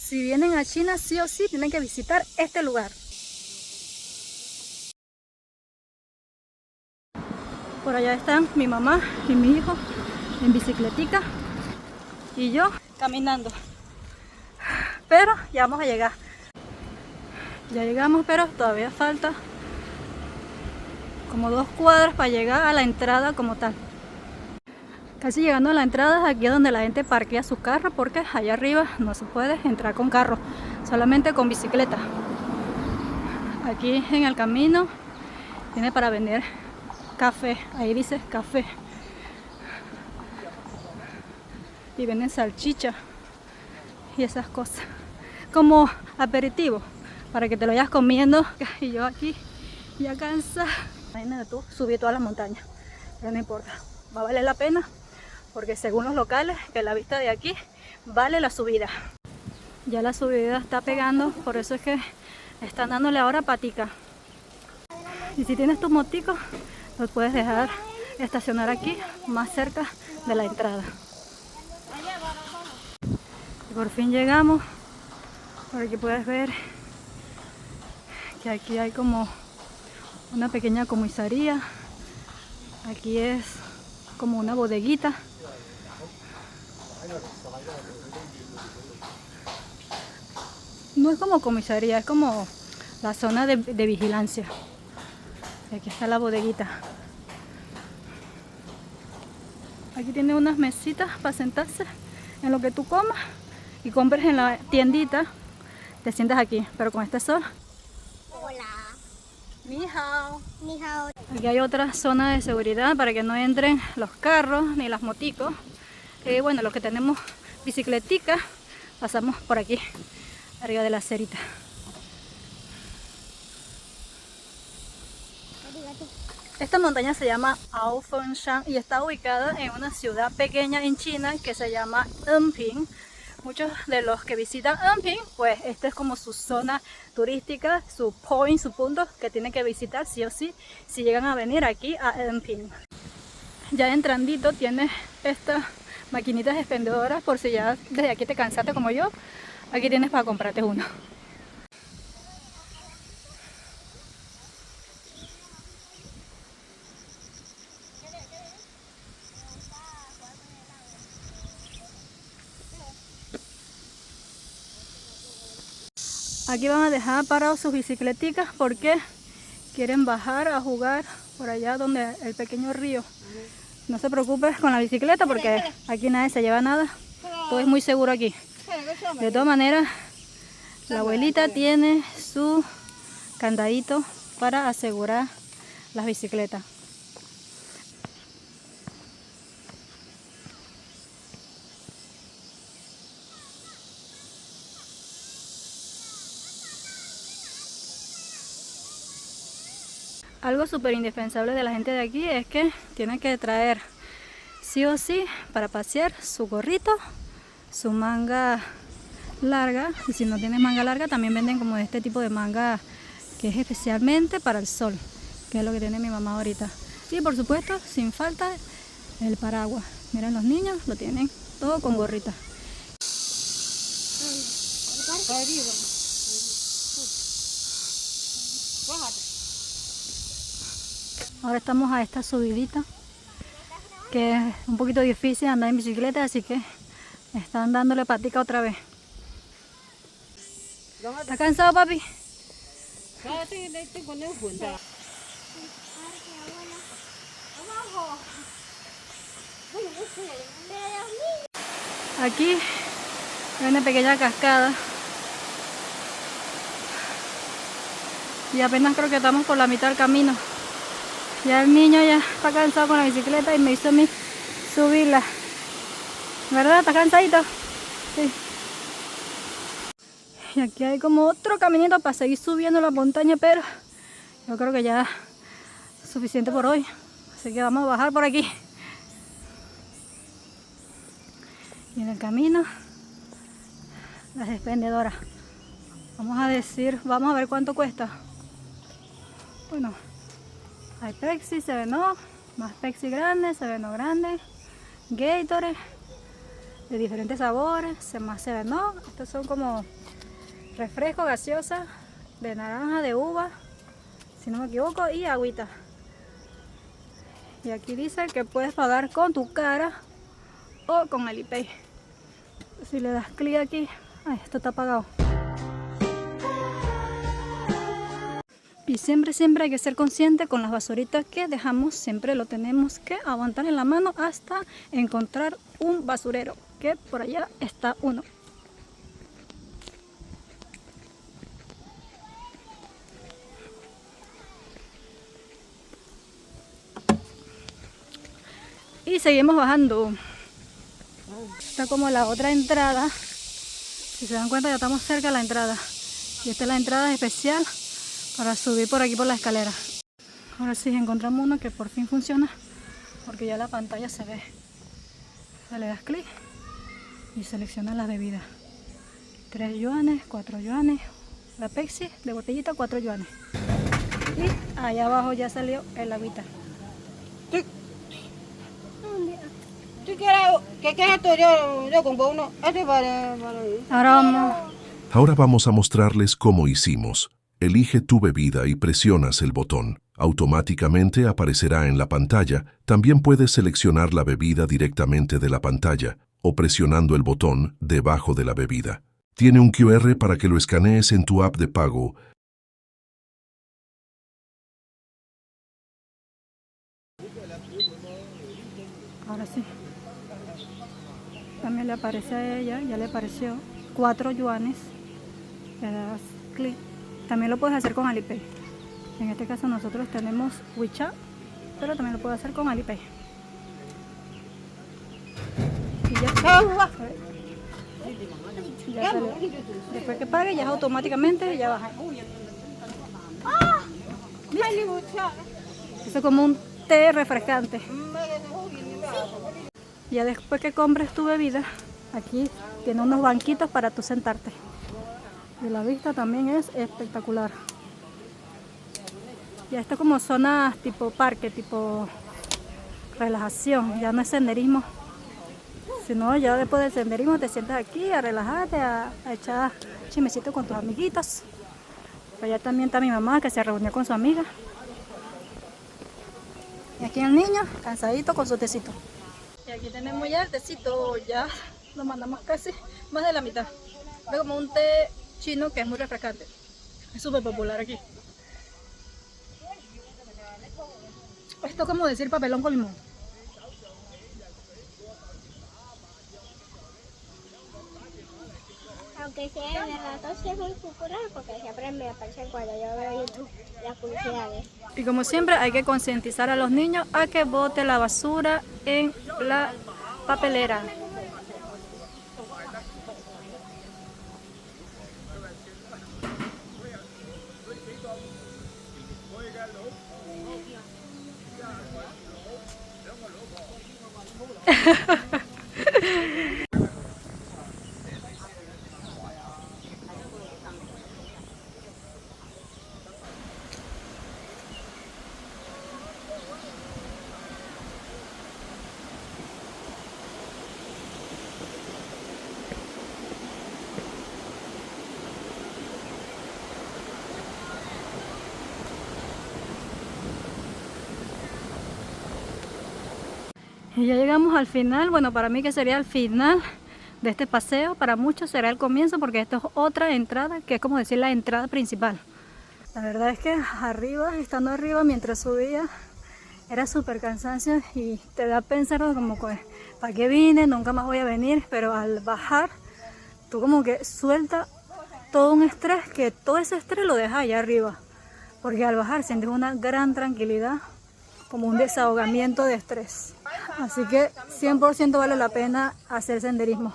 Si vienen a China, sí o sí tienen que visitar este lugar. Por allá están mi mamá y mi hijo en bicicletica y yo caminando. Pero ya vamos a llegar. Ya llegamos, pero todavía falta como 2 cuadras para llegar a la entrada como tal. Casi llegando a la entrada, aquí es donde la gente parquea sus carros, porque allá arriba no se puede entrar con carro, solamente con bicicleta. Aquí en el camino tiene para vender café, ahí dice café. Y venden salchicha y esas cosas, como aperitivo, para que te lo vayas comiendo. Y yo aquí ya cansada. Imagínate tú, subí todas las montañas, pero no importa, va a valer la pena, porque según los locales, que la vista de aquí vale la subida. Ya la subida está pegando, por eso es que están dándole ahora patica. Y si tienes tu motico, lo puedes dejar estacionar aquí, más cerca de la entrada. Y por fin llegamos. Por aquí puedes ver que aquí hay como una pequeña comisaría. Aquí es como una bodeguita. No es como comisaría, es como la zona de vigilancia. Y aquí está la bodeguita. Aquí tiene unas mesitas para sentarse en lo que tú comas y compres en la tiendita. Te sientas aquí, pero con este sol. Hola. Ni hao. Ni hao. Aquí hay otra zona de seguridad para que no entren los carros ni las moticos. Bueno, los que tenemos bicicletica, pasamos por aquí, arriba de la acerita. Esta montaña se llama Aofongshan y está ubicada en una ciudad pequeña en China que se llama Enping. Muchos de los que visitan Enping, pues esta es como su zona turística, su point, su punto que tienen que visitar sí o sí si llegan a venir aquí a Enping. Ya entrandito tiene estas maquinitas expendedoras por si ya desde aquí te cansaste como yo. Aquí tienes para comprarte uno. Aquí van a dejar parados sus bicicleticas porque quieren bajar a jugar por allá donde el pequeño río. No se preocupes con la bicicleta porque aquí nadie se lleva nada. Todo es muy seguro aquí. De todas maneras, la abuelita tiene su candadito para asegurar las bicicletas. Algo súper indispensable de la gente de aquí es que tienen que traer sí o sí para pasear su gorrito, su manga larga, y si no tienes manga larga también venden como este tipo de manga que es especialmente para el sol, que es lo que tiene mi mamá ahorita. Y por supuesto, sin falta, el paraguas. Miren, los niños lo tienen todo con gorrita. Ahora estamos a esta subidita, que es un poquito difícil andar en bicicleta, así que están dándole patica otra vez. ¿Estás cansado, papi? Aquí hay una pequeña cascada y apenas creo que estamos por la mitad del camino. Ya el niño ya está cansado con la bicicleta y me hizo a mí subirla. ¿Verdad? ¿Estás cansadito? Sí. Y aquí hay como otro caminito para seguir subiendo la montaña, pero yo creo que ya es suficiente por hoy. Así que vamos a bajar por aquí. Y en el camino, las expendedoras. Vamos a ver cuánto cuesta. Bueno, hay Pepsi, se ve no, más Pepsi grande, se ve no grande, Gatorade, de diferentes sabores, se no, estos son como refresco, gaseosa, de naranja, de uva, si no me equivoco, y agüita. Y aquí dice que puedes pagar con tu cara o con Alipay. Si le das clic aquí, ay, esto está apagado. Y siempre hay que ser consciente con las basuritas que dejamos, siempre lo tenemos que aguantar en la mano hasta encontrar un basurero, que por allá está uno. Y seguimos bajando. Está como la otra entrada. Si se dan cuenta ya estamos cerca de la entrada. Y esta es la entrada especial para subir por aquí por la escalera. Ahora sí encontramos uno que por fin funciona, porque ya la pantalla se ve. Se le das clic y selecciona las bebidas. 3 yuanes, 4 yuanes. La Pepsi de botellita, 4 yuanes. Y allá abajo ya salió el agüita. Ahora vamos a mostrarles cómo hicimos. Elige tu bebida y presionas el botón. Automáticamente aparecerá en la pantalla. También puedes seleccionar la bebida directamente de la pantalla o presionando el botón debajo de la bebida. Tiene un QR para que lo escanees en tu app de pago. Ahora sí. También le aparece a ella, ya le apareció 4 yuanes. Le das clic. También lo puedes hacer con Alipay. En este caso nosotros tenemos WeChat, pero también lo puedes hacer con Alipay. Y ya está. Ya salió. Después que pague ya automáticamente ya baja. Eso es como un té refrescante. Ya después que compres tu bebida, aquí tiene unos banquitos para tú sentarte. Y la vista también es espectacular. Ya esto es como zona tipo parque, tipo relajación. Ya no es senderismo, sino ya después del senderismo te sientas aquí a relajarte, a echar chismecito con tus amiguitos. Allá también está mi mamá que se reunió con su amiga. Y aquí el niño cansadito con su tecito. Y aquí tenemos ya el tecito, ya lo mandamos casi más de la mitad. Es como un té chino que es muy refrescante. Es súper popular aquí. Esto es como decir papelón con limón. Aunque sea de rato, sí es muy popular porque siempre me aparece cuando yo veo YouTube las publicidades. Y como siempre hay que concientizar a los niños a que bote la basura en la papelera. Y ya llegamos al final. Bueno, para mí que sería el final de este paseo, para muchos será el comienzo porque esto es otra entrada que es como decir la entrada principal. La verdad es que arriba, estando arriba mientras subía, era súper cansancio y te da a pensar como que ¿para qué vine? Nunca más voy a venir. Pero al bajar, tú como que sueltas todo un estrés, que todo ese estrés lo dejas allá arriba. Porque al bajar sientes una gran tranquilidad, como un desahogamiento de estrés. Así que 100% vale la pena hacer senderismo.